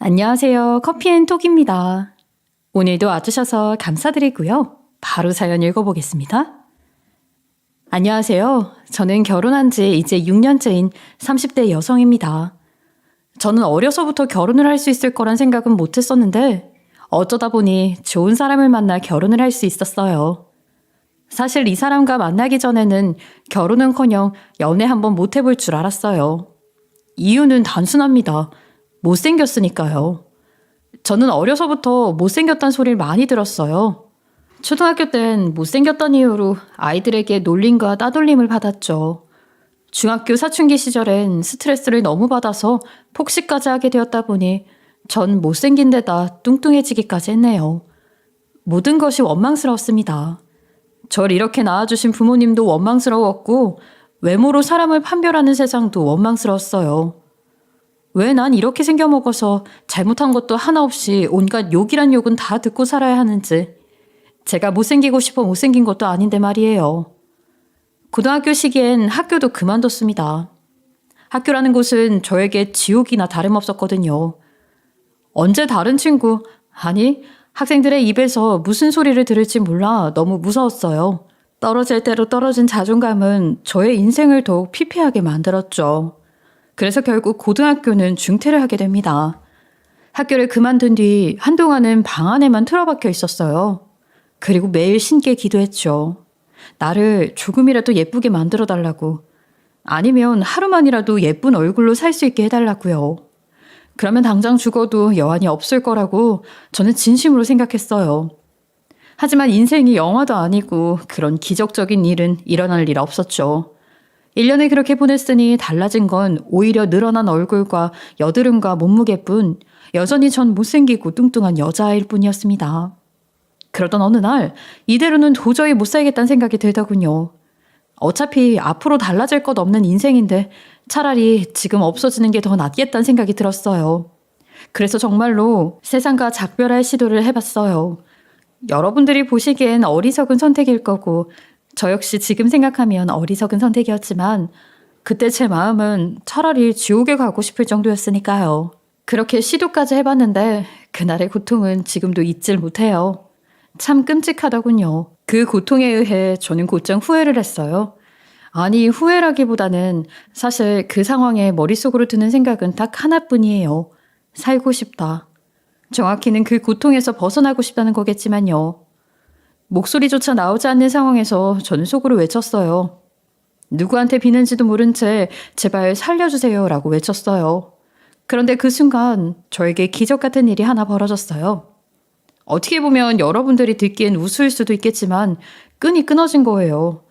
안녕하세요. 커피앤톡입니다. 오늘도 와주셔서 감사드리고요. 바로 사연 읽어보겠습니다. 안녕하세요. 저는 결혼한 지 이제 6년째인 30대 여성입니다. 저는 어려서부터 결혼을 할 수 있을 거란 생각은 못했었는데 어쩌다 보니 좋은 사람을 만나 결혼을 할 수 있었어요. 사실 이 사람과 만나기 전에는 결혼은커녕 연애 한번 못 해볼 줄 알았어요. 이유는 단순합니다. 못생겼으니까요. 저는 어려서부터 못생겼다는 소리를 많이 들었어요. 초등학교 땐 못생겼다는 이유로 아이들에게 놀림과 따돌림을 받았죠. 중학교 사춘기 시절엔 스트레스를 너무 받아서 폭식까지 하게 되었다 보니 전 못생긴 데다 뚱뚱해지기까지 했네요. 모든 것이 원망스러웠습니다. 절 이렇게 낳아주신 부모님도 원망스러웠고 외모로 사람을 판별하는 세상도 원망스러웠어요. 왜 난 이렇게 생겨먹어서 잘못한 것도 하나 없이 온갖 욕이란 욕은 다 듣고 살아야 하는지. 제가 못생기고 싶어 못생긴 것도 아닌데 말이에요. 고등학교 시기엔 학교도 그만뒀습니다. 학교라는 곳은 저에게 지옥이나 다름없었거든요. 언제 다른 친구, 아니 학생들의 입에서 무슨 소리를 들을지 몰라 너무 무서웠어요. 떨어질 대로 떨어진 자존감은 저의 인생을 더욱 피폐하게 만들었죠. 그래서 결국 고등학교는 중퇴를 하게 됩니다. 학교를 그만둔 뒤 한동안은 방 안에만 틀어박혀 있었어요. 그리고 매일 신께 기도했죠. 나를 조금이라도 예쁘게 만들어달라고. 아니면 하루만이라도 예쁜 얼굴로 살 수 있게 해달라고요. 그러면 당장 죽어도 여한이 없을 거라고 저는 진심으로 생각했어요. 하지만 인생이 영화도 아니고 그런 기적적인 일은 일어날 일 없었죠. 1년을 그렇게 보냈으니 달라진 건 오히려 늘어난 얼굴과 여드름과 몸무게뿐 여전히 전 못생기고 뚱뚱한 여자아이일 뿐이었습니다. 그러던 어느 날 이대로는 도저히 못 살겠다는 생각이 들더군요. 어차피 앞으로 달라질 것 없는 인생인데 차라리 지금 없어지는 게 더 낫겠다는 생각이 들었어요. 그래서 정말로 세상과 작별할 시도를 해봤어요. 여러분들이 보시기엔 어리석은 선택일 거고 저 역시 지금 생각하면 어리석은 선택이었지만 그때 제 마음은 차라리 지옥에 가고 싶을 정도였으니까요. 그렇게 시도까지 해봤는데 그날의 고통은 지금도 잊질 못해요. 참 끔찍하더군요. 그 고통에 의해 저는 곧장 후회를 했어요. 아니 후회라기보다는 사실 그 상황에 머릿속으로 드는 생각은 딱 하나뿐이에요. 살고 싶다. 정확히는 그 고통에서 벗어나고 싶다는 거겠지만요. 목소리조차 나오지 않는 상황에서 저는 속으로 외쳤어요. 누구한테 비는지도 모른 채 제발 살려주세요 라고 외쳤어요. 그런데 그 순간 저에게 기적 같은 일이 하나 벌어졌어요. 어떻게 보면 여러분들이 듣기엔 우스울 수도 있겠지만 끈이 끊어진 거예요.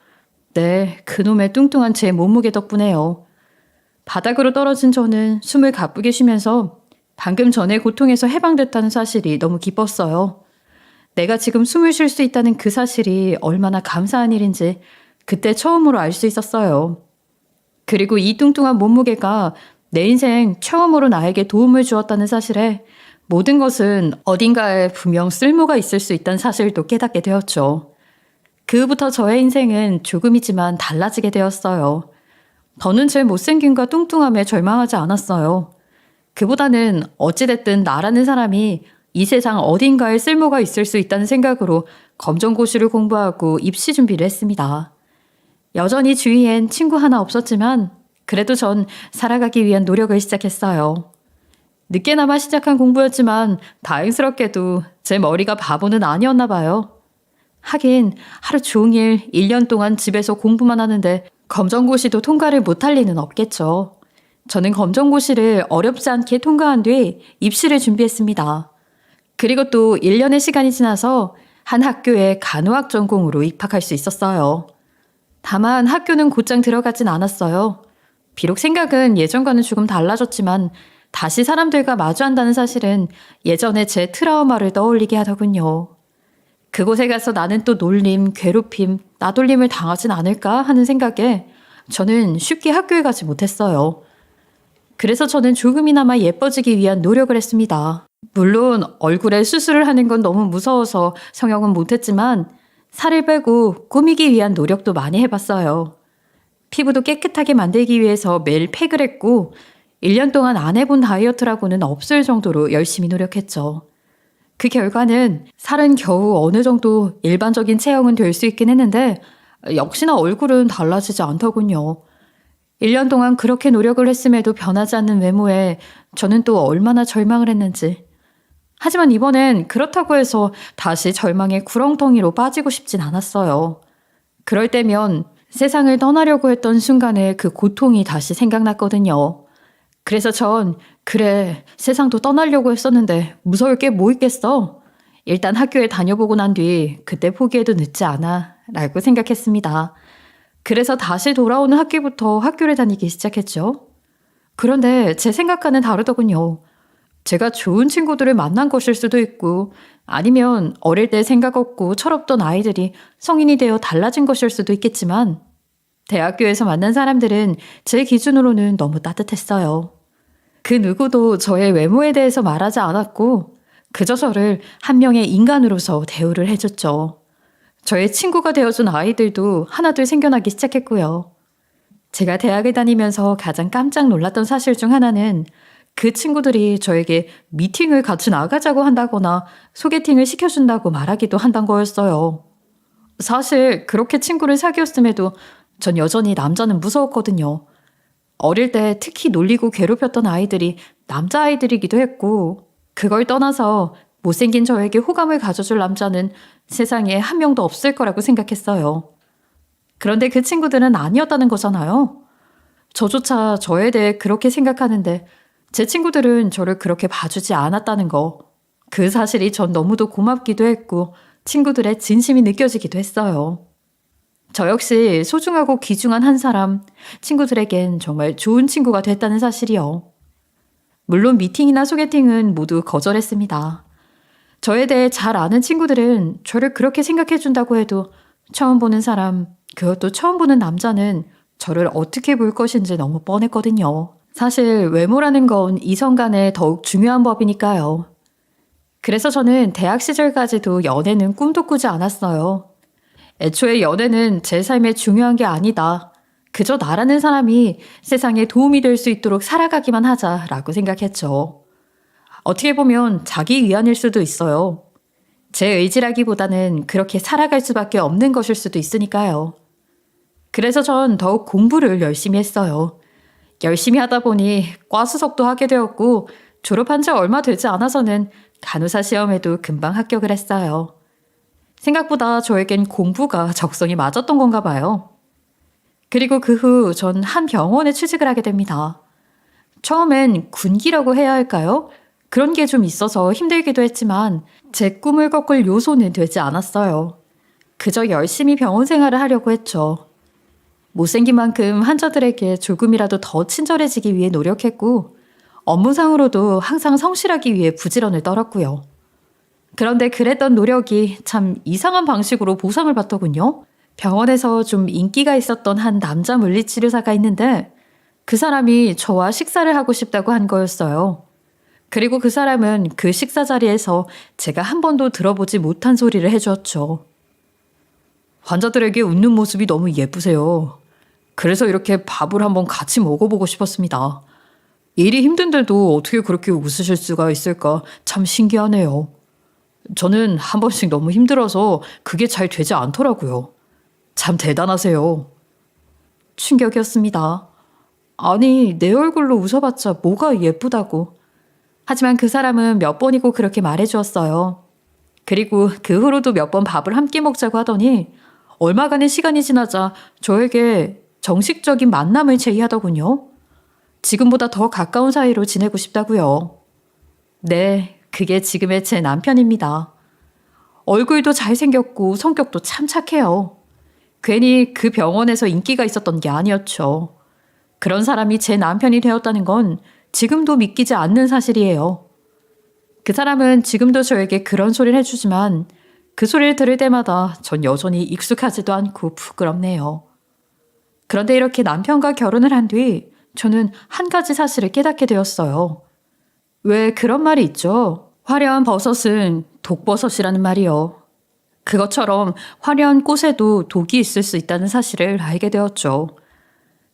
네, 그놈의 뚱뚱한 제 몸무게 덕분에요. 바닥으로 떨어진 저는 숨을 가쁘게 쉬면서 방금 전의 고통에서 해방됐다는 사실이 너무 기뻤어요. 내가 지금 숨을 쉴 수 있다는 그 사실이 얼마나 감사한 일인지 그때 처음으로 알 수 있었어요. 그리고 이 뚱뚱한 몸무게가 내 인생 처음으로 나에게 도움을 주었다는 사실에 모든 것은 어딘가에 분명 쓸모가 있을 수 있다는 사실도 깨닫게 되었죠. 그후부터 저의 인생은 조금이지만 달라지게 되었어요. 더는 제 못생김과 뚱뚱함에 절망하지 않았어요. 그보다는 어찌됐든 나라는 사람이 이 세상 어딘가에 쓸모가 있을 수 있다는 생각으로 검정고시를 공부하고 입시 준비를 했습니다. 여전히 주위엔 친구 하나 없었지만 그래도 전 살아가기 위한 노력을 시작했어요. 늦게나마 시작한 공부였지만 다행스럽게도 제 머리가 바보는 아니었나 봐요. 하긴 하루 종일 1년 동안 집에서 공부만 하는데 검정고시도 통과를 못할 리는 없겠죠. 저는 검정고시를 어렵지 않게 통과한 뒤 입시를 준비했습니다. 그리고 또 1년의 시간이 지나서 한 학교에 간호학 전공으로 입학할 수 있었어요. 다만 학교는 곧장 들어가진 않았어요. 비록 생각은 예전과는 조금 달라졌지만 다시 사람들과 마주한다는 사실은 예전의 제 트라우마를 떠올리게 하더군요. 그곳에 가서 나는 또 놀림, 괴롭힘, 나돌림을 당하진 않을까 하는 생각에 저는 쉽게 학교에 가지 못했어요. 그래서 저는 조금이나마 예뻐지기 위한 노력을 했습니다. 물론 얼굴에 수술을 하는 건 너무 무서워서 성형은 못했지만 살을 빼고 꾸미기 위한 노력도 많이 해봤어요. 피부도 깨끗하게 만들기 위해서 매일 팩을 했고 1년 동안 안 해본 다이어트라고는 없을 정도로 열심히 노력했죠. 그 결과는 살은 겨우 어느 정도 일반적인 체형은 될 수 있긴 했는데 역시나 얼굴은 달라지지 않더군요. 1년 동안 그렇게 노력을 했음에도 변하지 않는 외모에 저는 또 얼마나 절망을 했는지. 하지만 이번엔 그렇다고 해서 다시 절망의 구렁텅이로 빠지고 싶진 않았어요. 그럴 때면 세상을 떠나려고 했던 순간에 그 고통이 다시 생각났거든요. 그래서 전 그래 세상도 떠나려고 했었는데 무서울 게 뭐 있겠어. 일단 학교에 다녀보고 난 뒤 그때 포기해도 늦지 않아 라고 생각했습니다. 그래서 다시 돌아오는 학기부터 학교를 다니기 시작했죠. 그런데 제 생각과는 다르더군요. 제가 좋은 친구들을 만난 것일 수도 있고 아니면 어릴 때 생각 없고 철없던 아이들이 성인이 되어 달라진 것일 수도 있겠지만 대학교에서 만난 사람들은 제 기준으로는 너무 따뜻했어요. 그 누구도 저의 외모에 대해서 말하지 않았고 그저 저를 한 명의 인간으로서 대우를 해줬죠. 저의 친구가 되어준 아이들도 하나둘 생겨나기 시작했고요. 제가 대학을 다니면서 가장 깜짝 놀랐던 사실 중 하나는 그 친구들이 저에게 미팅을 같이 나가자고 한다거나 소개팅을 시켜준다고 말하기도 한다는 거였어요. 사실 그렇게 친구를 사귀었음에도 전 여전히 남자는 무서웠거든요. 어릴 때 특히 놀리고 괴롭혔던 아이들이 남자아이들이기도 했고 그걸 떠나서 못생긴 저에게 호감을 가져줄 남자는 세상에 한 명도 없을 거라고 생각했어요. 그런데 그 친구들은 아니었다는 거잖아요. 저조차 저에 대해 그렇게 생각하는데 제 친구들은 저를 그렇게 봐주지 않았다는 거. 그 사실이 전 너무도 고맙기도 했고 친구들의 진심이 느껴지기도 했어요. 저 역시 소중하고 귀중한 한 사람, 친구들에겐 정말 좋은 친구가 됐다는 사실이요. 물론 미팅이나 소개팅은 모두 거절했습니다. 저에 대해 잘 아는 친구들은 저를 그렇게 생각해준다고 해도 처음 보는 사람, 그것도 처음 보는 남자는 저를 어떻게 볼 것인지 너무 뻔했거든요. 사실 외모라는 건 이성 간에 더욱 중요한 법이니까요. 그래서 저는 대학 시절까지도 연애는 꿈도 꾸지 않았어요. 애초에 연애는 제 삶에 중요한 게 아니다. 그저 나라는 사람이 세상에 도움이 될 수 있도록 살아가기만 하자라고 생각했죠. 어떻게 보면 자기 위안일 수도 있어요. 제 의지라기보다는 그렇게 살아갈 수밖에 없는 것일 수도 있으니까요. 그래서 전 더욱 공부를 열심히 했어요. 열심히 하다 보니 과수석도 하게 되었고 졸업한 지 얼마 되지 않아서는 간호사 시험에도 금방 합격을 했어요. 생각보다 저에겐 공부가 적성이 맞았던 건가 봐요. 그리고 그 후 전 한 병원에 취직을 하게 됩니다. 처음엔 군기라고 해야 할까요? 그런 게 좀 있어서 힘들기도 했지만 제 꿈을 꺾을 요소는 되지 않았어요. 그저 열심히 병원 생활을 하려고 했죠. 못생긴 만큼 환자들에게 조금이라도 더 친절해지기 위해 노력했고 업무상으로도 항상 성실하기 위해 부지런을 떨었고요. 그런데 그랬던 노력이 참 이상한 방식으로 보상을 받더군요. 병원에서 좀 인기가 있었던 한 남자 물리치료사가 있는데 그 사람이 저와 식사를 하고 싶다고 한 거였어요. 그리고 그 사람은 그 식사 자리에서 제가 한 번도 들어보지 못한 소리를 해주었죠. 환자들에게 웃는 모습이 너무 예쁘세요. 그래서 이렇게 밥을 한번 같이 먹어보고 싶었습니다. 일이 힘든데도 어떻게 그렇게 웃으실 수가 있을까 참 신기하네요. 저는 한 번씩 너무 힘들어서 그게 잘 되지 않더라고요. 참 대단하세요. 충격이었습니다. 아니, 내 얼굴로 웃어봤자 뭐가 예쁘다고. 하지만 그 사람은 몇 번이고 그렇게 말해주었어요. 그리고 그 후로도 몇 번 밥을 함께 먹자고 하더니 얼마간의 시간이 지나자 저에게 정식적인 만남을 제의하더군요. 지금보다 더 가까운 사이로 지내고 싶다고요. 네, 그게 지금의 제 남편입니다. 얼굴도 잘생겼고 성격도 참 착해요. 괜히 그 병원에서 인기가 있었던 게 아니었죠. 그런 사람이 제 남편이 되었다는 건 지금도 믿기지 않는 사실이에요. 그 사람은 지금도 저에게 그런 소리를 해주지만 그 소리를 들을 때마다 전 여전히 익숙하지도 않고 부끄럽네요. 그런데 이렇게 남편과 결혼을 한 뒤 저는 한 가지 사실을 깨닫게 되었어요. 왜 그런 말이 있죠? 화려한 버섯은 독버섯이라는 말이요. 그것처럼 화려한 꽃에도 독이 있을 수 있다는 사실을 알게 되었죠.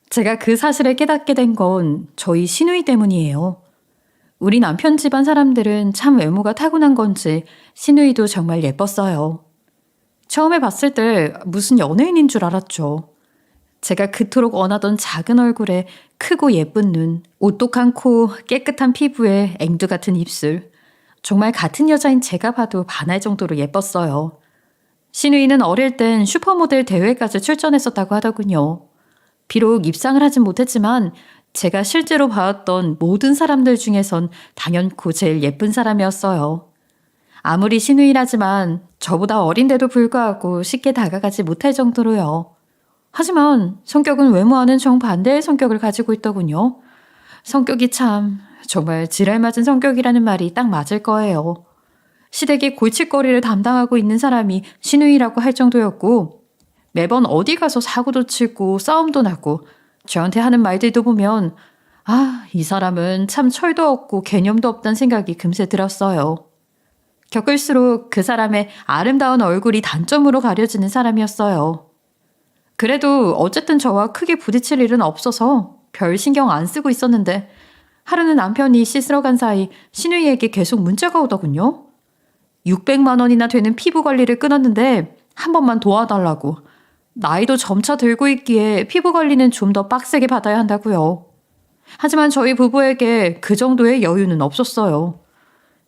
제가 그 사실을 깨닫게 된 건 저희 시누이 때문이에요. 우리 남편 집안 사람들은 참 외모가 타고난 건지 시누이도 정말 예뻤어요. 처음에 봤을 때 무슨 연예인인 줄 알았죠. 제가 그토록 원하던 작은 얼굴에 크고 예쁜 눈, 오똑한 코, 깨끗한 피부에 앵두 같은 입술. 정말 같은 여자인 제가 봐도 반할 정도로 예뻤어요. 신우이는 어릴 땐 슈퍼모델 대회까지 출전했었다고 하더군요. 비록 입상을 하진 못했지만 제가 실제로 봐왔던 모든 사람들 중에선 단연코 제일 예쁜 사람이었어요. 아무리 신우이라지만 저보다 어린데도 불구하고 쉽게 다가가지 못할 정도로요. 하지만 성격은 외모와는 정반대의 성격을 가지고 있더군요. 성격이 참 정말 지랄맞은 성격이라는 말이 딱 맞을 거예요. 시댁의 골칫거리를 담당하고 있는 사람이 신우이라고 할 정도였고 매번 어디 가서 사고도 치고 싸움도 나고 저한테 하는 말들도 보면 이 사람은 참 철도 없고 개념도 없다는 생각이 금세 들었어요. 겪을수록 그 사람의 아름다운 얼굴이 단점으로 가려지는 사람이었어요. 그래도 어쨌든 저와 크게 부딪힐 일은 없어서 별 신경 안 쓰고 있었는데 하루는 남편이 씻으러 간 사이 신우이에게 계속 문자가 오더군요. 600만 원이나 되는 피부 관리를 끊었는데 한 번만 도와달라고. 나이도 점차 들고 있기에 피부 관리는 좀 더 빡세게 받아야 한다고요. 하지만 저희 부부에게 그 정도의 여유는 없었어요.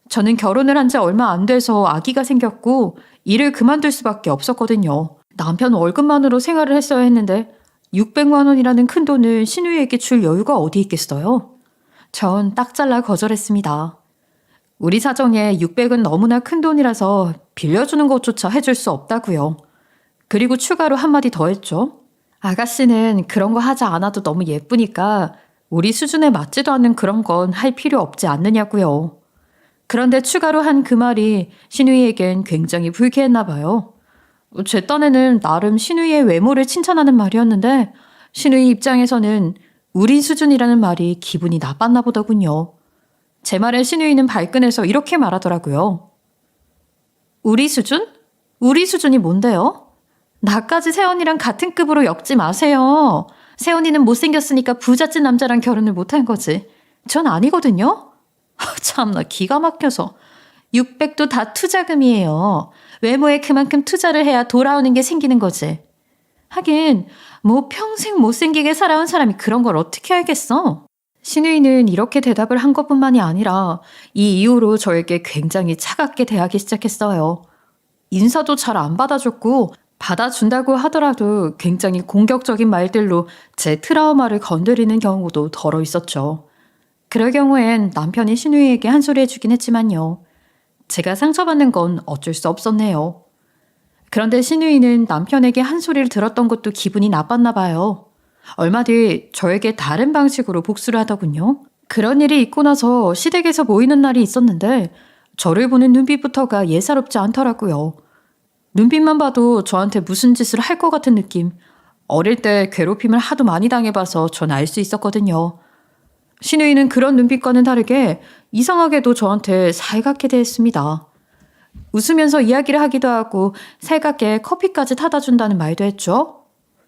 저는 결혼을 한 지 얼마 안 돼서 아기가 생겼고 일을 그만둘 수밖에 없었거든요. 남편 월급만으로 생활을 했어야 했는데 600만 원이라는 큰 돈을 신우이에게 줄 여유가 어디 있겠어요? 전 딱 잘라 거절했습니다. 우리 사정에 600은 너무나 큰 돈이라서 빌려주는 것조차 해줄 수 없다고요. 그리고 추가로 한마디 더 했죠. 아가씨는 그런 거 하지 않아도 너무 예쁘니까 우리 수준에 맞지도 않는 그런 건 할 필요 없지 않느냐고요. 그런데 추가로 한 그 말이 신우이에겐 굉장히 불쾌했나 봐요. 제 딴에는 나름 신우이의 외모를 칭찬하는 말이었는데 신우이 입장에서는 우리 수준이라는 말이 기분이 나빴나 보더군요. 제 말에 신우이는 발끈해서 이렇게 말하더라고요. 우리 수준? 우리 수준이 뭔데요? 나까지 세연이랑 같은 급으로 엮지 마세요. 세연이는 못생겼으니까 부잣집 남자랑 결혼을 못한 거지. 전 아니거든요. 참나 기가 막혀서. 600도 다 투자금이에요. 외모에 그만큼 투자를 해야 돌아오는 게 생기는 거지. 하긴 뭐 평생 못생기게 살아온 사람이 그런 걸 어떻게 알겠어? 신우이는 이렇게 대답을 한 것뿐만이 아니라 이 이후로 저에게 굉장히 차갑게 대하기 시작했어요. 인사도 잘 안 받아줬고 받아준다고 하더라도 굉장히 공격적인 말들로 제 트라우마를 건드리는 경우도 덜어 있었죠. 그럴 경우엔 남편이 신우이에게 한 소리 해주긴 했지만요. 제가 상처받는 건 어쩔 수 없었네요. 그런데 신우이는 남편에게 한 소리를 들었던 것도 기분이 나빴나 봐요. 얼마 뒤 저에게 다른 방식으로 복수를 하더군요. 그런 일이 있고 나서 시댁에서 모이는 날이 있었는데 저를 보는 눈빛부터가 예사롭지 않더라고요. 눈빛만 봐도 저한테 무슨 짓을 할 것 같은 느낌. 어릴 때 괴롭힘을 하도 많이 당해봐서 전 알 수 있었거든요. 신우이는 그런 눈빛과는 다르게 이상하게도 저한테 살갑게 대했습니다. 웃으면서 이야기를 하기도 하고 살갑게 커피까지 타다 준다는 말도 했죠.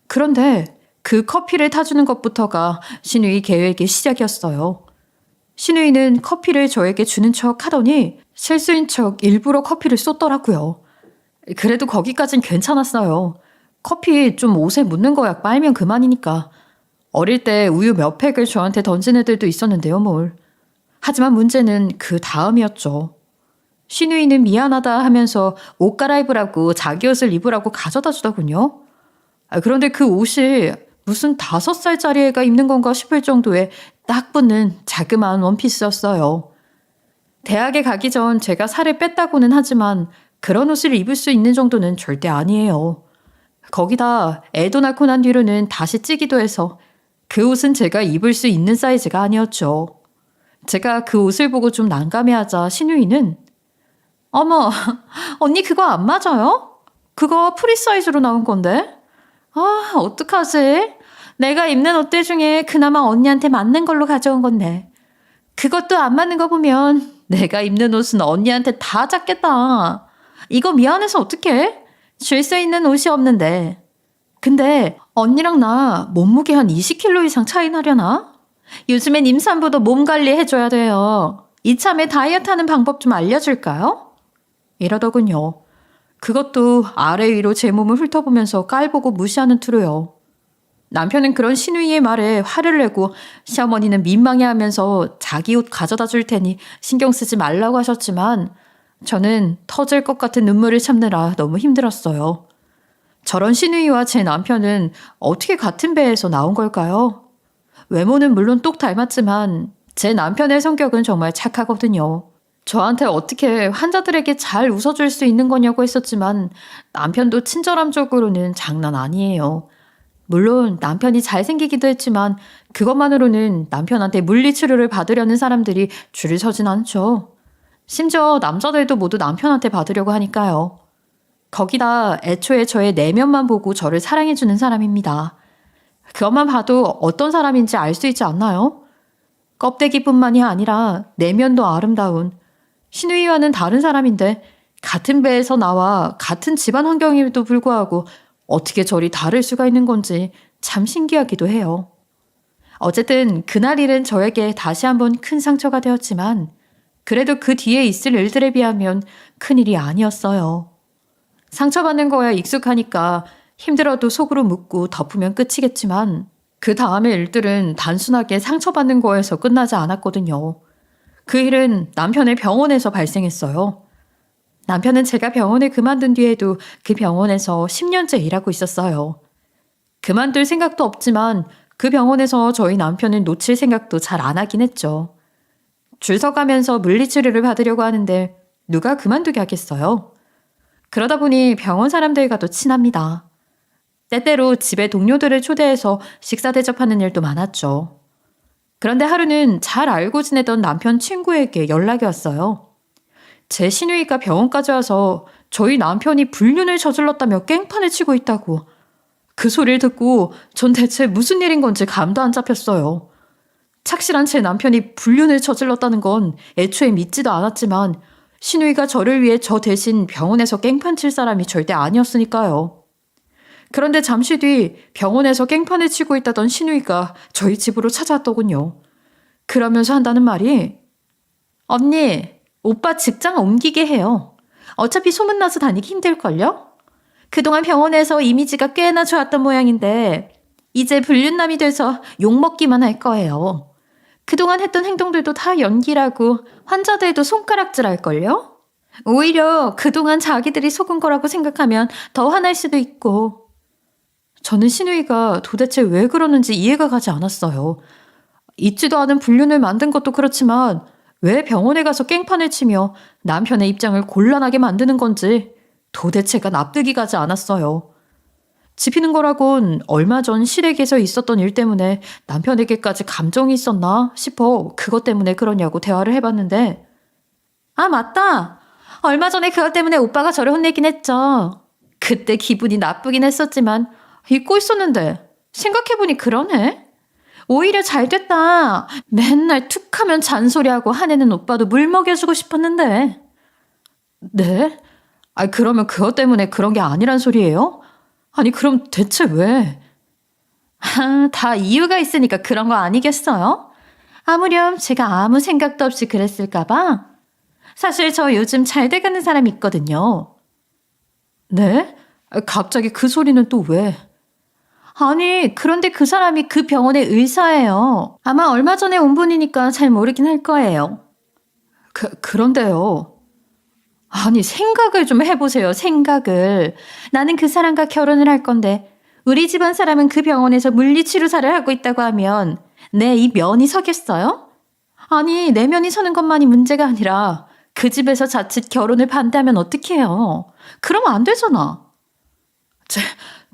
그런데 그 커피를 타주는 것부터가 신우이 계획의 시작이었어요. 신우이는 커피를 저에게 주는 척 하더니 실수인 척 일부러 커피를 쏟더라고요. 그래도 거기까진 괜찮았어요. 커피 좀 옷에 묻는 거야 빨면 그만이니까. 어릴 때 우유 몇 팩을 저한테 던진 애들도 있었는데요, 뭘. 하지만 문제는 그 다음이었죠. 신우이는 미안하다 하면서 옷 갈아입으라고 자기 옷을 입으라고 가져다 주더군요. 그런데 그 옷이 무슨 5살짜리 애가 입는 건가 싶을 정도의 딱 붙는 자그마한 원피스였어요. 대학에 가기 전 제가 살을 뺐다고는 하지만 그런 옷을 입을 수 있는 정도는 절대 아니에요. 거기다 애도 낳고 난 뒤로는 다시 찌기도 해서 그 옷은 제가 입을 수 있는 사이즈가 아니었죠. 제가 그 옷을 보고 좀 난감해하자 신우이는 어머, 언니 그거 안 맞아요? 그거 프리 사이즈로 나온 건데? 어떡하지? 내가 입는 옷들 중에 그나마 언니한테 맞는 걸로 가져온 건데. 그것도 안 맞는 거 보면 내가 입는 옷은 언니한테 다 작겠다. 이거 미안해서 어떡해? 줄 수 있는 옷이 없는데. 근데 언니랑 나 몸무게 한 20kg 이상 차이 나려나? 요즘엔 임산부도 몸 관리 해줘야 돼요. 이참에 다이어트 하는 방법 좀 알려줄까요? 이러더군요. 그것도 아래 위로 제 몸을 훑어보면서 깔보고 무시하는 투로요. 남편은 그런 신우이의 말에 화를 내고 시어머니는 민망해하면서 자기 옷 가져다 줄 테니 신경 쓰지 말라고 하셨지만 저는 터질 것 같은 눈물을 참느라 너무 힘들었어요. 저런 신우이와 제 남편은 어떻게 같은 배에서 나온 걸까요? 외모는 물론 똑 닮았지만 제 남편의 성격은 정말 착하거든요. 저한테 어떻게 환자들에게 잘 웃어줄 수 있는 거냐고 했었지만 남편도 친절함 쪽으로는 장난 아니에요. 물론 남편이 잘생기기도 했지만 그것만으로는 남편한테 물리치료를 받으려는 사람들이 줄을 서진 않죠. 심지어 남자들도 모두 남편한테 받으려고 하니까요. 거기다 애초에 저의 내면만 보고 저를 사랑해주는 사람입니다. 그것만 봐도 어떤 사람인지 알 수 있지 않나요? 껍데기뿐만이 아니라 내면도 아름다운 신우이와는 다른 사람인데 같은 배에서 나와 같은 집안 환경임에도 불구하고 어떻게 저리 다를 수가 있는 건지 참 신기하기도 해요. 어쨌든 그날 일은 저에게 다시 한번 큰 상처가 되었지만 그래도 그 뒤에 있을 일들에 비하면 큰일이 아니었어요. 상처받는 거야 익숙하니까 힘들어도 속으로 묻고 덮으면 끝이겠지만 그 다음의 일들은 단순하게 상처받는 거에서 끝나지 않았거든요. 그 일은 남편의 병원에서 발생했어요. 남편은 제가 병원을 그만둔 뒤에도 그 병원에서 10년째 일하고 있었어요. 그만둘 생각도 없지만 그 병원에서 저희 남편은 놓칠 생각도 잘 안 하긴 했죠. 줄 서가면서 물리치료를 받으려고 하는데 누가 그만두게 하겠어요? 그러다 보니 병원 사람들과도 친합니다. 때때로 집에 동료들을 초대해서 식사 대접하는 일도 많았죠. 그런데 하루는 잘 알고 지내던 남편 친구에게 연락이 왔어요. 제 시누이가 병원까지 와서 저희 남편이 불륜을 저질렀다며 깽판을 치고 있다고. 그 소리를 듣고 전 대체 무슨 일인 건지 감도 안 잡혔어요. 착실한 제 남편이 불륜을 저질렀다는 건 애초에 믿지도 않았지만 시누이가 저를 위해 저 대신 병원에서 깽판 칠 사람이 절대 아니었으니까요. 그런데 잠시 뒤 병원에서 깽판을 치고 있다던 시누이가 저희 집으로 찾아왔더군요. 그러면서 한다는 말이 언니, 오빠 직장 옮기게 해요. 어차피 소문나서 다니기 힘들걸요? 그동안 병원에서 이미지가 꽤나 좋았던 모양인데 이제 불륜남이 돼서 욕먹기만 할 거예요. 그동안 했던 행동들도 다 연기라고 환자들도 손가락질할걸요? 오히려 그동안 자기들이 속은 거라고 생각하면 더 화날 수도 있고. 저는 신우이가 도대체 왜 그러는지 이해가 가지 않았어요. 있지도 않은 불륜을 만든 것도 그렇지만 왜 병원에 가서 깽판을 치며 남편의 입장을 곤란하게 만드는 건지 도대체가 납득이 가지 않았어요. 지피는 거라곤 얼마 전 시댁에서 있었던 일 때문에 남편에게까지 감정이 있었나 싶어 그것 때문에 그러냐고 대화를 해봤는데 아 맞다. 얼마 전에 그것 때문에 오빠가 저를 혼내긴 했죠. 그때 기분이 나쁘긴 했었지만 잊고 있었는데 생각해보니 그러네. 오히려 잘 됐다. 맨날 툭하면 잔소리하고 화내는 오빠도 물 먹여주고 싶었는데. 네? 그러면 그것 때문에 그런 게 아니란 소리예요? 아니 그럼 대체 왜? 다 이유가 있으니까 그런 거 아니겠어요? 아무렴 제가 아무 생각도 없이 그랬을까 봐. 사실 저 요즘 잘 돼가는 사람 있거든요. 네? 갑자기 그 소리는 또 왜? 아니 그런데 그 사람이 그 병원의 의사예요. 아마 얼마 전에 온 분이니까 잘 모르긴 할 거예요. 그런데요. 아니 생각을 좀 해보세요. 생각을. 나는 그 사람과 결혼을 할 건데 우리 집안 사람은 그 병원에서 물리치료사를 하고 있다고 하면 내 이 면이 서겠어요? 아니 내 면이 서는 것만이 문제가 아니라 그 집에서 자칫 결혼을 반대하면 어떡해요. 그러면 안 되잖아.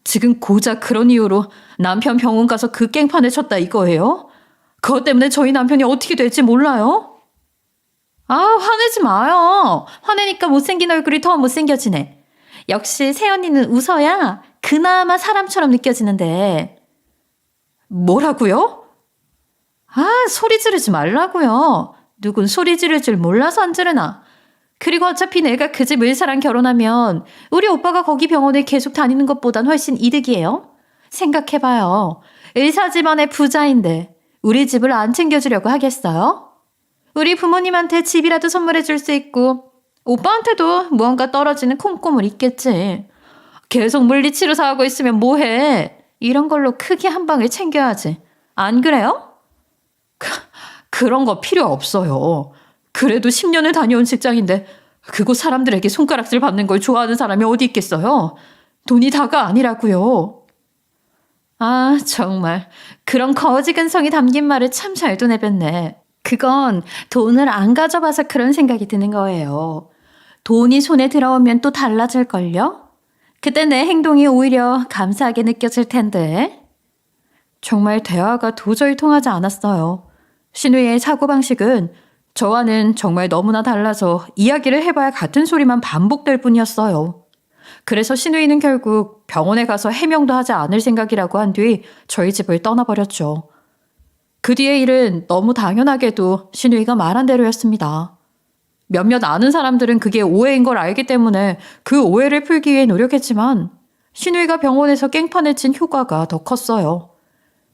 지금 고작 그런 이유로 남편 병원 가서 그 깽판을 쳤다 이거예요? 그것 때문에 저희 남편이 어떻게 될지 몰라요? 화내지 마요. 화내니까 못생긴 얼굴이 더 못생겨지네. 역시 새언니는 웃어야 그나마 사람처럼 느껴지는데. 뭐라고요? 소리 지르지 말라고요. 누군 소리 지를 줄 몰라서 안 지르나. 그리고 어차피 내가 그 집 의사랑 결혼하면 우리 오빠가 거기 병원에 계속 다니는 것보단 훨씬 이득이에요. 생각해봐요. 의사 집안의 부자인데 우리 집을 안 챙겨주려고 하겠어요? 우리 부모님한테 집이라도 선물해 줄 수 있고 오빠한테도 무언가 떨어지는 콩고물 있겠지. 계속 물리치료 사하고 있으면 뭐해? 이런 걸로 크게 한 방을 챙겨야지. 안 그래요? 그런 거 필요 없어요. 그래도 10년을 다녀온 직장인데 그곳 사람들에게 손가락질 받는 걸 좋아하는 사람이 어디 있겠어요? 돈이 다가 아니라고요. 아, 정말. 그런 거지 근성이 담긴 말을 참 잘도 내뱉네. 그건 돈을 안 가져봐서 그런 생각이 드는 거예요. 돈이 손에 들어오면 또 달라질걸요? 그때 내 행동이 오히려 감사하게 느껴질 텐데. 정말 대화가 도저히 통하지 않았어요. 신우이의 사고방식은 저와는 정말 너무나 달라서 이야기를 해봐야 같은 소리만 반복될 뿐이었어요. 그래서 신우이는 결국 병원에 가서 해명도 하지 않을 생각이라고 한 뒤 저희 집을 떠나버렸죠. 그 뒤의 일은 너무 당연하게도 신우이가 말한 대로였습니다. 몇몇 아는 사람들은 그게 오해인 걸 알기 때문에 그 오해를 풀기 위해 노력했지만 신우이가 병원에서 깽판을 친 효과가 더 컸어요.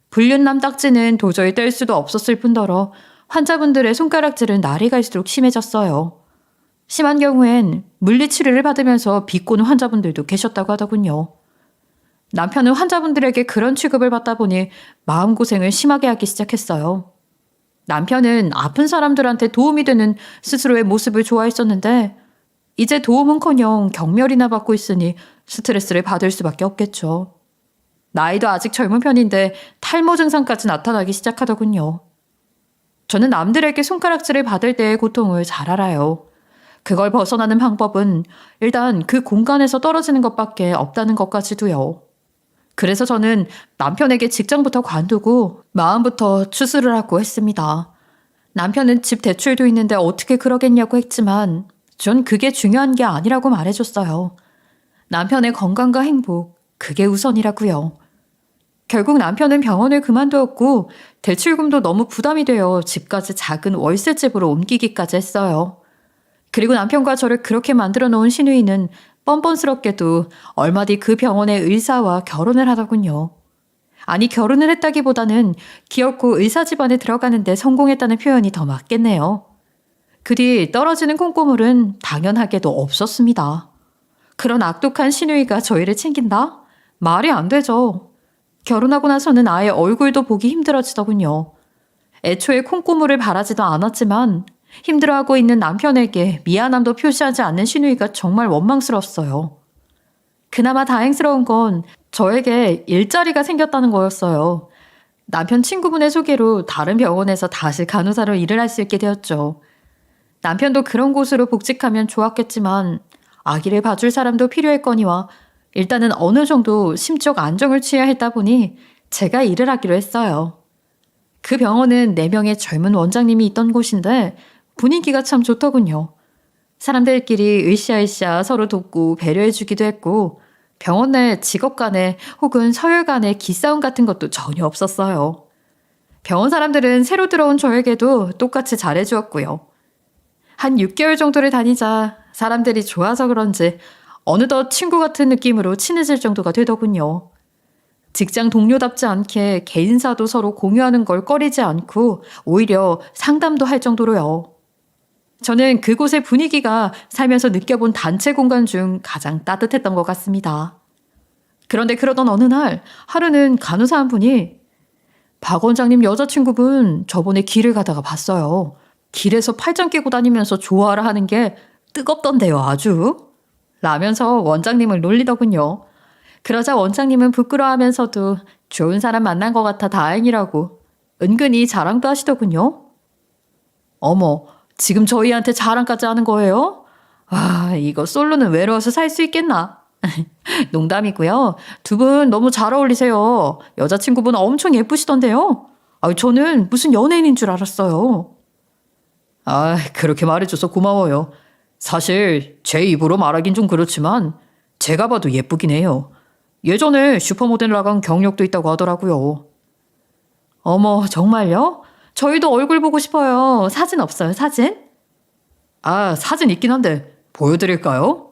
불륜남 딱지는 도저히 뗄 수도 없었을 뿐더러 환자분들의 손가락질은 날이 갈수록 심해졌어요. 심한 경우엔 물리치료를 받으면서 비꼬는 환자분들도 계셨다고 하더군요. 남편은 환자분들에게 그런 취급을 받다 보니 마음고생을 심하게 하기 시작했어요. 남편은 아픈 사람들한테 도움이 되는 스스로의 모습을 좋아했었는데 이제 도움은커녕 경멸이나 받고 있으니 스트레스를 받을 수밖에 없겠죠. 나이도 아직 젊은 편인데 탈모 증상까지 나타나기 시작하더군요. 저는 남들에게 손가락질을 받을 때의 고통을 잘 알아요. 그걸 벗어나는 방법은 일단 그 공간에서 떨어지는 것밖에 없다는 것까지도요. 그래서 저는 남편에게 직장부터 관두고 마음부터 추스를 하고 했습니다. 남편은 집 대출도 있는데 어떻게 그러겠냐고 했지만 전 그게 중요한 게 아니라고 말해줬어요. 남편의 건강과 행복, 그게 우선이라고요. 결국 남편은 병원을 그만두었고 대출금도 너무 부담이 되어 집까지 작은 월세집으로 옮기기까지 했어요. 그리고 남편과 저를 그렇게 만들어 놓은 신우이는 뻔뻔스럽게도 얼마 뒤 그 병원의 의사와 결혼을 하더군요. 아니 결혼을 했다기보다는 기어코 의사 집안에 들어가는데 성공했다는 표현이 더 맞겠네요. 그 뒤 떨어지는 콩고물은 당연하게도 없었습니다. 그런 악독한 신우이가 저희를 챙긴다? 말이 안 되죠. 결혼하고 나서는 아예 얼굴도 보기 힘들어지더군요. 애초에 콩고물을 바라지도 않았지만 힘들어하고 있는 남편에게 미안함도 표시하지 않는 신우이가 정말 원망스러웠어요. 그나마 다행스러운 건 저에게 일자리가 생겼다는 거였어요. 남편 친구분의 소개로 다른 병원에서 다시 간호사로 일을 할 수 있게 되었죠. 남편도 그런 곳으로 복직하면 좋았겠지만 아기를 봐줄 사람도 필요했거니와 일단은 어느 정도 심적 안정을 취해야 했다 보니 제가 일을 하기로 했어요. 그 병원은 4명의 젊은 원장님이 있던 곳인데 분위기가 참 좋더군요. 사람들끼리 으쌰으쌰 서로 돕고 배려해주기도 했고 병원 내 직업 간에 혹은 서열 간의 기싸움 같은 것도 전혀 없었어요. 병원 사람들은 새로 들어온 저에게도 똑같이 잘해주었고요. 한 6개월 정도를 다니자 사람들이 좋아서 그런지 어느덧 친구 같은 느낌으로 친해질 정도가 되더군요. 직장 동료답지 않게 개인사도 서로 공유하는 걸 꺼리지 않고 오히려 상담도 할 정도로요. 저는 그곳의 분위기가 살면서 느껴본 단체 공간 중 가장 따뜻했던 것 같습니다. 그런데 그러던 어느 날 하루는 간호사 한 분이 박 원장님 여자친구분 저번에 길을 가다가 봤어요. 길에서 팔짱 끼고 다니면서 좋아라 하는 게 뜨겁던데요 아주. 라면서 원장님을 놀리더군요. 그러자 원장님은 부끄러워하면서도 좋은 사람 만난 것 같아 다행이라고 은근히 자랑도 하시더군요. 어머, 지금 저희한테 자랑까지 하는 거예요? 아, 이거 솔로는 외로워서 살 수 있겠나? 농담이고요. 두 분 너무 잘 어울리세요. 여자친구분 엄청 예쁘시던데요. 저는 무슨 연예인인 줄 알았어요. 아, 그렇게 말해줘서 고마워요. 사실 제 입으로 말하긴 좀 그렇지만 제가 봐도 예쁘긴 해요. 예전에 슈퍼모델 나간 경력도 있다고 하더라고요. 어머, 정말요? 저희도 얼굴 보고 싶어요. 사진 없어요, 사진? 아, 사진 있긴 한데 보여드릴까요?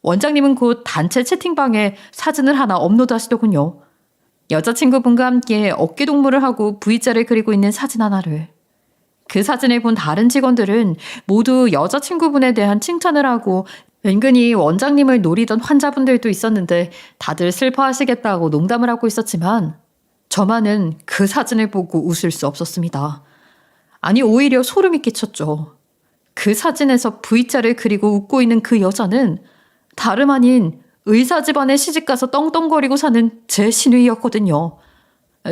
원장님은 곧 단체 채팅방에 사진을 하나 업로드 하시더군요. 여자친구분과 함께 어깨동무를 하고 V자를 그리고 있는 사진 하나를. 그 사진을 본 다른 직원들은 모두 여자친구분에 대한 칭찬을 하고 은근히 원장님을 노리던 환자분들도 있었는데 다들 슬퍼하시겠다고 농담을 하고 있었지만 저만은 그 사진을 보고 웃을 수 없었습니다. 아니 오히려 소름이 끼쳤죠. 그 사진에서 V자를 그리고 웃고 있는 그 여자는 다름 아닌 의사 집안에 시집가서 떵떵거리고 사는 제 시누이였거든요.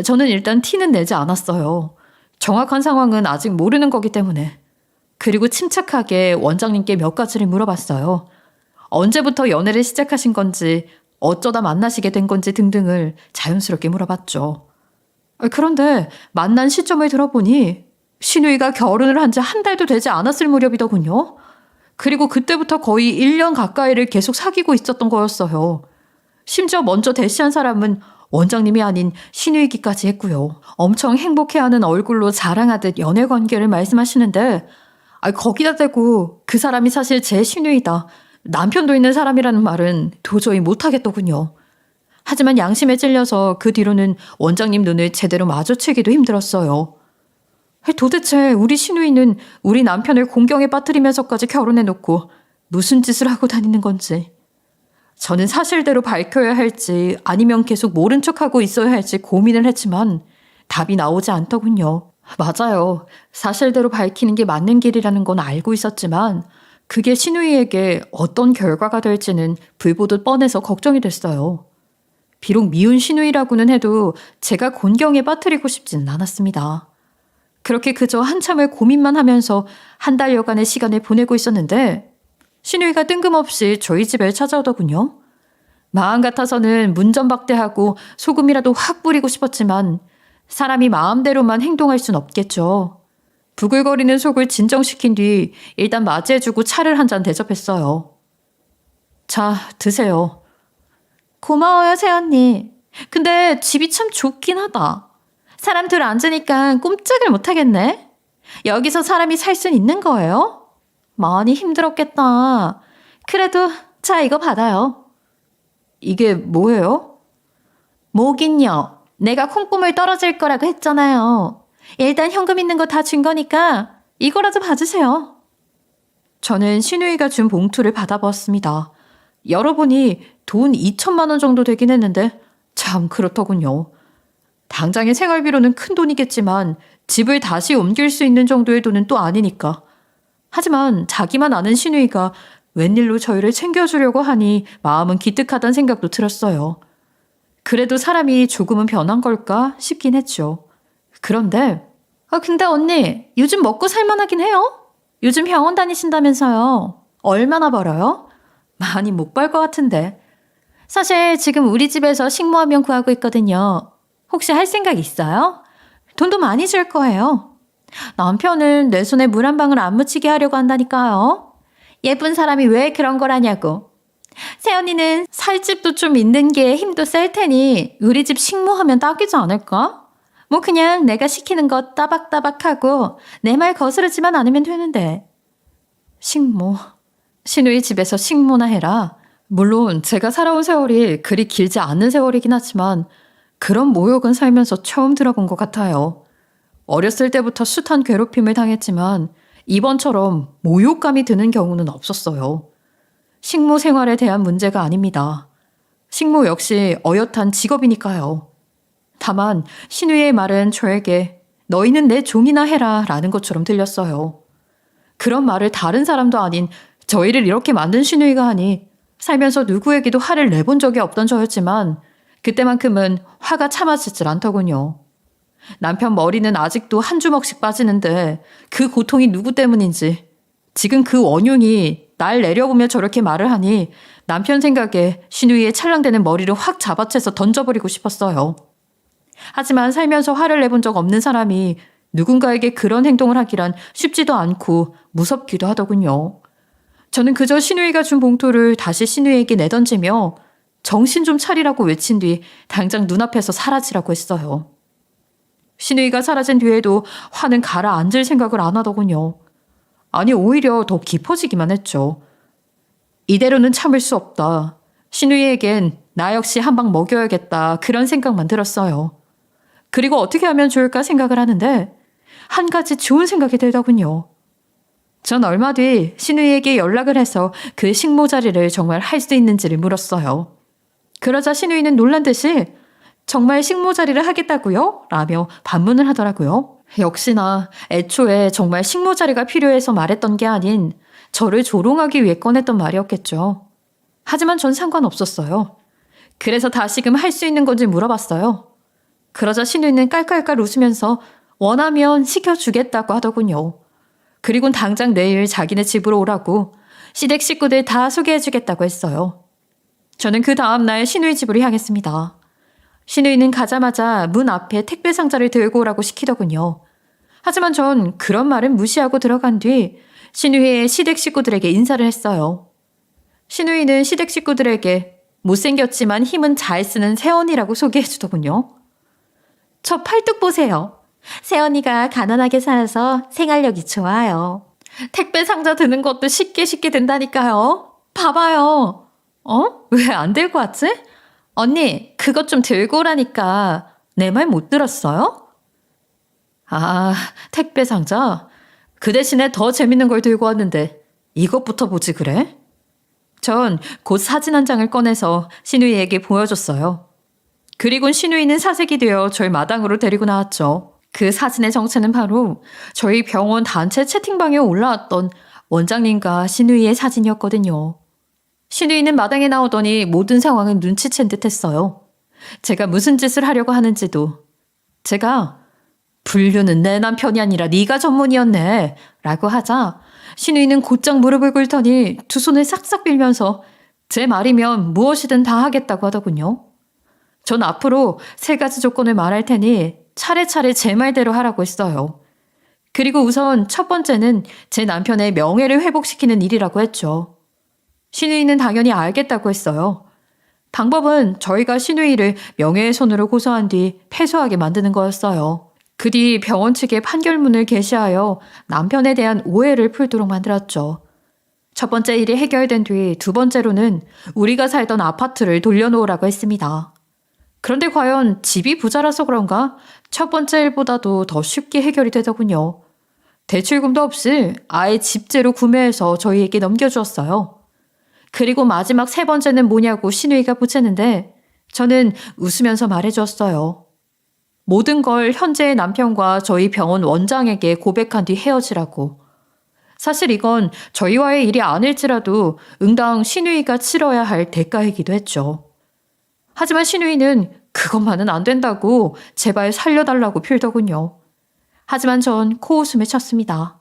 저는 일단 티는 내지 않았어요. 정확한 상황은 아직 모르는 거기 때문에. 그리고 침착하게 원장님께 몇 가지를 물어봤어요. 언제부터 연애를 시작하신 건지, 어쩌다 만나시게 된 건지 등등을 자연스럽게 물어봤죠. 그런데 만난 시점을 들어보니 시누이가 결혼을 한 지 한 달도 되지 않았을 무렵이더군요. 그리고 그때부터 거의 1년 가까이를 계속 사귀고 있었던 거였어요. 심지어 먼저 대시한 사람은 원장님이 아닌 시누이기까지 했고요. 엄청 행복해하는 얼굴로 자랑하듯 연애 관계를 말씀하시는데 거기다 대고 그 사람이 사실 제 시누이다. 남편도 있는 사람이라는 말은 도저히 못하겠더군요. 하지만 양심에 찔려서 그 뒤로는 원장님 눈을 제대로 마주치기도 힘들었어요. 도대체 우리 시누이는 우리 남편을 공경에 빠뜨리면서까지 결혼해놓고 무슨 짓을 하고 다니는 건지. 저는 사실대로 밝혀야 할지 아니면 계속 모른 척하고 있어야 할지 고민을 했지만 답이 나오지 않더군요. 맞아요. 사실대로 밝히는 게 맞는 길이라는 건 알고 있었지만 그게 시누이에게 어떤 결과가 될지는 불보듯 뻔해서 걱정이 됐어요. 비록 미운 시누이라고는 해도 제가 곤경에 빠뜨리고 싶지는 않았습니다. 그렇게 그저 한참을 고민만 하면서 한 달여간의 시간을 보내고 있었는데 시누이가 뜬금없이 저희 집에 찾아오더군요. 마음 같아서는 문전박대하고 소금이라도 확 뿌리고 싶었지만 사람이 마음대로만 행동할 순 없겠죠. 부글거리는 속을 진정시킨 뒤 일단 맞이해주고 차를 한 잔 대접했어요. 자, 드세요. 고마워요, 새언니. 근데 집이 참 좋긴 하다. 사람 둘 앉으니까 꼼짝을 못하겠네. 여기서 사람이 살 순 있는 거예요? 많이 힘들었겠다. 그래도 자, 이거 받아요. 이게 뭐예요? 뭐긴요. 내가 콩고물 떨어질 거라고 했잖아요. 일단 현금 있는 거 다 준 거니까 이거라도 받으세요. 저는 시누이가 준 봉투를 받아보았습니다. 열어보니 돈 2천만 원 정도 되긴 했는데 참 그렇더군요. 당장의 생활비로는 큰 돈이겠지만 집을 다시 옮길 수 있는 정도의 돈은 또 아니니까. 하지만 자기만 아는 시누이가 웬일로 저희를 챙겨주려고 하니 마음은 기특하다는 생각도 들었어요. 그래도 사람이 조금은 변한 걸까 싶긴 했죠. 그런데 근데 언니 요즘 먹고 살만하긴 해요? 요즘 병원 다니신다면서요. 얼마나 벌어요? 많이 못 벌 것 같은데. 사실 지금 우리 집에서 식모 한 명 구하고 있거든요. 혹시 할 생각 있어요? 돈도 많이 줄 거예요. 남편은 내 손에 물 한 방울 안 묻히게 하려고 한다니까요. 예쁜 사람이 왜 그런 걸 하냐고. 새언니는 살집도 좀 있는 게 힘도 셀 테니 우리 집 식모하면 딱이지 않을까? 뭐 그냥 내가 시키는 거 따박따박하고 내 말 거스르지만 않으면 되는데. 식모. 시누이 집에서 식모나 해라. 물론 제가 살아온 세월이 그리 길지 않은 세월이긴 하지만 그런 모욕은 살면서 처음 들어본 것 같아요. 어렸을 때부터 숱한 괴롭힘을 당했지만 이번처럼 모욕감이 드는 경우는 없었어요. 식모 생활에 대한 문제가 아닙니다. 식모 역시 어엿한 직업이니까요. 다만 신우의 말은 저에게 너희는 내 종이나 해라 라는 것처럼 들렸어요. 그런 말을 다른 사람도 아닌 저희를 이렇게 만든 신우이가 하니 살면서 누구에게도 화를 내본 적이 없던 저였지만 그때만큼은 화가 참아지질 않더군요. 남편 머리는 아직도 한 주먹씩 빠지는데 그 고통이 누구 때문인지 지금 그 원흉이 날 내려보며 저렇게 말을 하니 남편 생각에 시누이의 찰랑대는 머리를 확 잡아채서 던져버리고 싶었어요. 하지만 살면서 화를 내본 적 없는 사람이 누군가에게 그런 행동을 하기란 쉽지도 않고 무섭기도 하더군요. 저는 그저 시누이가 준 봉투를 다시 시누이에게 내던지며 정신 좀 차리라고 외친 뒤 당장 눈앞에서 사라지라고 했어요. 시누이가 사라진 뒤에도 화는 가라앉을 생각을 안 하더군요. 아니 오히려 더 깊어지기만 했죠. 이대로는 참을 수 없다. 신우이에겐 나 역시 한 방 먹여야겠다 그런 생각만 들었어요. 그리고 어떻게 하면 좋을까 생각을 하는데 한 가지 좋은 생각이 들더군요. 전 얼마 뒤 신우이에게 연락을 해서 그 식모자리를 정말 할 수 있는지를 물었어요. 그러자 신우이는 놀란 듯이 정말 식모자리를 하겠다고요? 라며 반문을 하더라고요. 역시나 애초에 정말 식모자리가 필요해서 말했던 게 아닌 저를 조롱하기 위해 꺼냈던 말이었겠죠. 하지만 전 상관없었어요. 그래서 다시금 할 수 있는 건지 물어봤어요. 그러자 신우이는 깔깔깔 웃으면서 원하면 시켜주겠다고 하더군요. 그리곤 당장 내일 자기네 집으로 오라고 시댁 식구들 다 소개해주겠다고 했어요. 저는 그 다음날 신우이 집으로 향했습니다. 신우이는 가자마자 문 앞에 택배 상자를 들고 오라고 시키더군요. 하지만 전 그런 말은 무시하고 들어간 뒤 신우이의 시댁 식구들에게 인사를 했어요. 신우이는 시댁 식구들에게 못생겼지만 힘은 잘 쓰는 새언니라고 소개해주더군요. 저 팔뚝 보세요. 새언니가 가난하게 살아서 생활력이 좋아요. 택배 상자 드는 것도 쉽게 된다니까요. 봐봐요. 왜 안 들고 왔지? 언니, 그것 좀 들고 오라니까. 내 말 못 들었어요? 아, 택배 상자? 그 대신에 더 재밌는 걸 들고 왔는데 이것부터 보지 그래? 전 곧 사진 한 장을 꺼내서 신우이에게 보여줬어요. 그리곤 신우이는 사색이 되어 절 마당으로 데리고 나왔죠. 그 사진의 정체는 바로 저희 병원 단체 채팅방에 올라왔던 원장님과 신우이의 사진이었거든요. 신우이는 마당에 나오더니 모든 상황은 눈치챈 듯 했어요. 제가 무슨 짓을 하려고 하는지도. 제가 불륜은 내 남편이 아니라 네가 전문이었네 라고 하자 신우이는 곧장 무릎을 꿇더니 두 손을 싹싹 빌면서 제 말이면 무엇이든 다 하겠다고 하더군요. 전 앞으로 3가지 조건을 말할 테니 차례차례 제 말대로 하라고 했어요. 그리고 우선 첫 번째는 제 남편의 명예를 회복시키는 일이라고 했죠. 신우이는 당연히 알겠다고 했어요. 방법은 저희가 신우이를 명예훼손으로 고소한 뒤 패소하게 만드는 거였어요. 그 뒤 병원 측에 판결문을 게시하여 남편에 대한 오해를 풀도록 만들었죠. 첫 번째 일이 해결된 뒤 두 번째로는 우리가 살던 아파트를 돌려놓으라고 했습니다. 그런데 과연 집이 부자라서 그런가 첫 번째 일보다도 더 쉽게 해결이 되더군요. 대출금도 없이 아예 집재로 구매해서 저희에게 넘겨주었어요. 그리고 마지막 3번째는 뭐냐고 신우이가 보채는데 저는 웃으면서 말해주었어요. 모든 걸 현재의 남편과 저희 병원 원장에게 고백한 뒤 헤어지라고. 사실 이건 저희와의 일이 아닐지라도 응당 신우이가 치러야 할 대가이기도 했죠. 하지만 신우이는 그것만은 안 된다고 제발 살려달라고 빌더군요. 하지만 전 코웃음을 쳤습니다.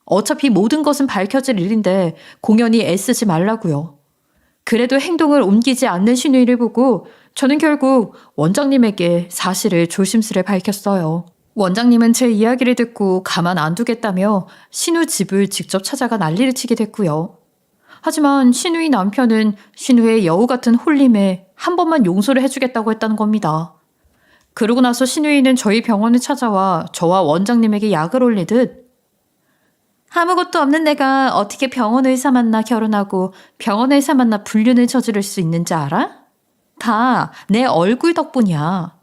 어차피 모든 것은 밝혀질 일인데 공연히 애쓰지 말라고요. 그래도 행동을 옮기지 않는 신우이를 보고 저는 결국 원장님에게 사실을 조심스레 밝혔어요. 원장님은 제 이야기를 듣고 가만 안 두겠다며 신우 집을 직접 찾아가 난리를 치게 됐고요. 하지만 신우이 남편은 신우의 여우 같은 홀림에 한 번만 용서를 해주겠다고 했다는 겁니다. 그러고 나서 신우이는 저희 병원을 찾아와 저와 원장님에게 약을 올리듯 아무것도 없는 내가 어떻게 병원 의사 만나 결혼하고 병원 의사 만나 불륜을 저지를 수 있는지 알아? 다 내 얼굴 덕분이야.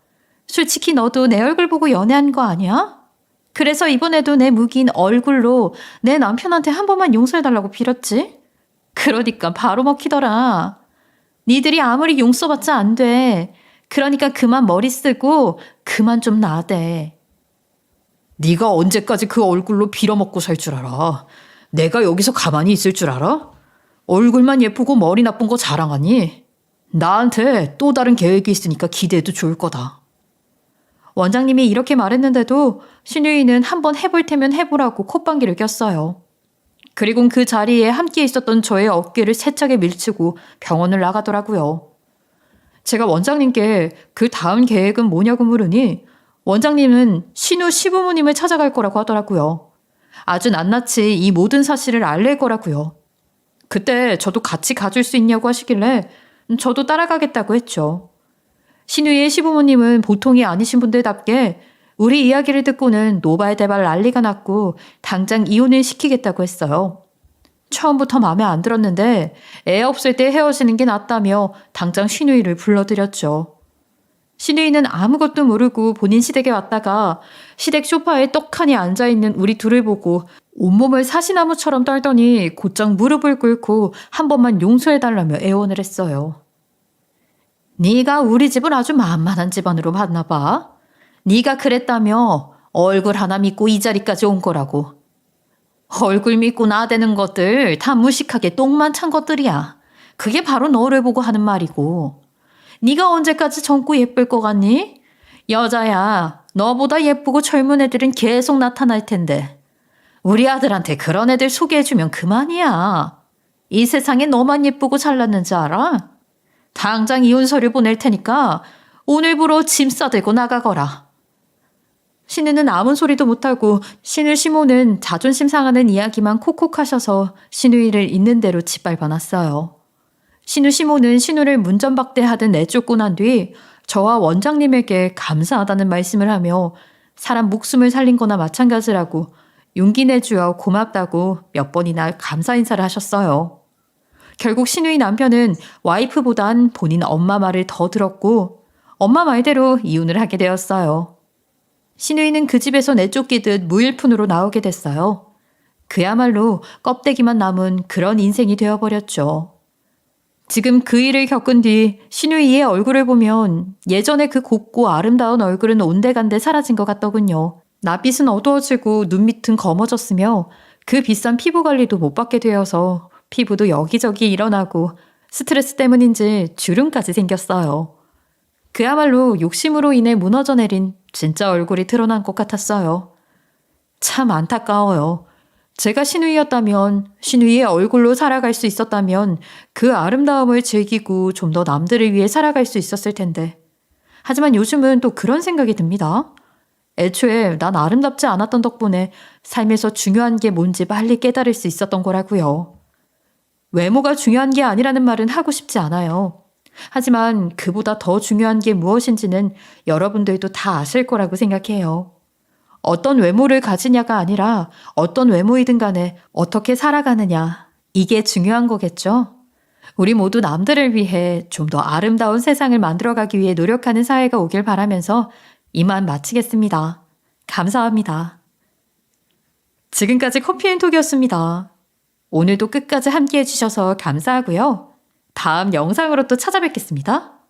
솔직히 너도 내 얼굴 보고 연애한 거 아니야? 그래서 이번에도 내 무기인 얼굴로 내 남편한테 한 번만 용서해달라고 빌었지? 그러니까 바로 먹히더라. 니들이 아무리 용서받자 안 돼. 그러니까 그만 머리 쓰고 그만 좀 나대. 네가 언제까지 그 얼굴로 빌어먹고 살 줄 알아? 내가 여기서 가만히 있을 줄 알아? 얼굴만 예쁘고 머리 나쁜 거 자랑하니? 나한테 또 다른 계획이 있으니까 기대해도 좋을 거다. 원장님이 이렇게 말했는데도 신우이는 한번 해볼 테면 해보라고 콧방귀를 꼈어요. 그리고 그 자리에 함께 있었던 저의 어깨를 세차게 밀치고 병원을 나가더라고요. 제가 원장님께 그 다음 계획은 뭐냐고 물으니 원장님은 신우 시부모님을 찾아갈 거라고 하더라고요. 아주 낱낱이 이 모든 사실을 알릴 거라고요. 그때 저도 같이 가줄 수 있냐고 하시길래 저도 따라가겠다고 했죠. 신우이의 시부모님은 보통이 아니신 분들답게 우리 이야기를 듣고는 노발대발 난리가 났고 당장 이혼을 시키겠다고 했어요. 처음부터 마음에 안 들었는데 애 없을 때 헤어지는 게 낫다며 당장 신우이를 불러들였죠. 신우이는 아무것도 모르고 본인 시댁에 왔다가 시댁 소파에 떡하니 앉아있는 우리 둘을 보고 온몸을 사시나무처럼 떨더니 곧장 무릎을 꿇고 한 번만 용서해달라며 애원을 했어요. 네가 우리 집을 아주 만만한 집안으로 봤나 봐. 네가 그랬다며 얼굴 하나 믿고 이 자리까지 온 거라고. 얼굴 믿고 나대는 것들 다 무식하게 똥만 찬 것들이야. 그게 바로 너를 보고 하는 말이고. 네가 언제까지 젊고 예쁠 것 같니? 여자야, 너보다 예쁘고 젊은 애들은 계속 나타날 텐데. 우리 아들한테 그런 애들 소개해주면 그만이야. 이 세상에 너만 예쁘고 잘났는지 알아? 당장 이혼 서류 보낼 테니까 오늘부로 짐 싸들고 나가거라. 신우는 아무 소리도 못하고 신우 시모는 자존심 상하는 이야기만 콕콕 하셔서 신우이를 있는 대로 짓밟아놨어요. 신우 시모는 신우를 문전박대하듯 내쫓고 난 뒤 저와 원장님에게 감사하다는 말씀을 하며 사람 목숨을 살린 거나 마찬가지라고 용기 내주어 고맙다고 몇 번이나 감사 인사를 하셨어요. 결국 신우이 남편은 와이프보단 본인 엄마 말을 더 들었고 엄마 말대로 이혼을 하게 되었어요. 신우이는 그 집에서 내쫓기듯 무일푼으로 나오게 됐어요. 그야말로 껍데기만 남은 그런 인생이 되어버렸죠. 지금 그 일을 겪은 뒤 신우이의 얼굴을 보면 예전에 그 곱고 아름다운 얼굴은 온데간데 사라진 것 같더군요. 낯빛은 어두워지고 눈밑은 검어졌으며 그 비싼 피부 관리도 못 받게 되어서 피부도 여기저기 일어나고 스트레스 때문인지 주름까지 생겼어요. 그야말로 욕심으로 인해 무너져 내린 진짜 얼굴이 드러난 것 같았어요. 참 안타까워요. 제가 신우이였다면, 신우이의 얼굴로 살아갈 수 있었다면 그 아름다움을 즐기고 좀 더 남들을 위해 살아갈 수 있었을 텐데. 하지만 요즘은 또 그런 생각이 듭니다. 애초에 난 아름답지 않았던 덕분에 삶에서 중요한 게 뭔지 빨리 깨달을 수 있었던 거라고요. 외모가 중요한 게 아니라는 말은 하고 싶지 않아요. 하지만 그보다 더 중요한 게 무엇인지는 여러분들도 다 아실 거라고 생각해요. 어떤 외모를 가지냐가 아니라 어떤 외모이든 간에 어떻게 살아가느냐, 이게 중요한 거겠죠? 우리 모두 남들을 위해 좀 더 아름다운 세상을 만들어가기 위해 노력하는 사회가 오길 바라면서 이만 마치겠습니다. 감사합니다. 지금까지 커피앤톡이었습니다. 오늘도 끝까지 함께해 주셔서 감사하고요. 다음 영상으로 또 찾아뵙겠습니다.